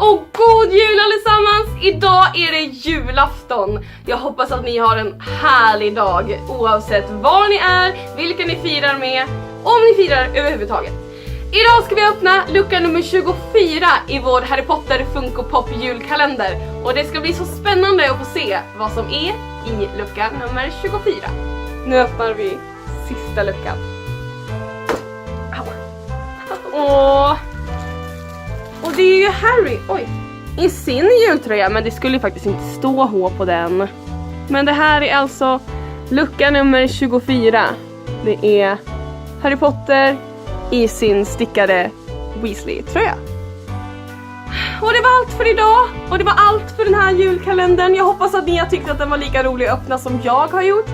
Och god jul allesammans! Idag är det julafton. Jag hoppas att ni har en härlig dag oavsett var ni är, vilka ni firar med, om ni firar överhuvudtaget. Idag ska vi öppna lucka nummer 24 i vår Harry Potter Funko Pop julkalender. Och det ska bli så spännande att få se vad som är i lucka nummer 24. Nu öppnar vi sista luckan. Och det är ju Harry, i sin jultröja, men det skulle ju faktiskt inte stå H på den. Men det här är alltså lucka nummer 24. Det är Harry Potter i sin stickade Weasley-tröja. Och det var allt för idag. Och det var allt för den här julkalendern. Jag hoppas att ni har tyckt att den var lika rolig att öppna som jag har gjort.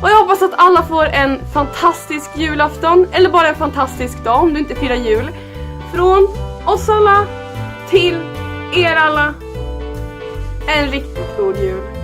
Och jag hoppas att alla får en fantastisk julafton. Eller bara en fantastisk dag om du inte firar jul. Från oss alla till er alla. En riktigt god jul.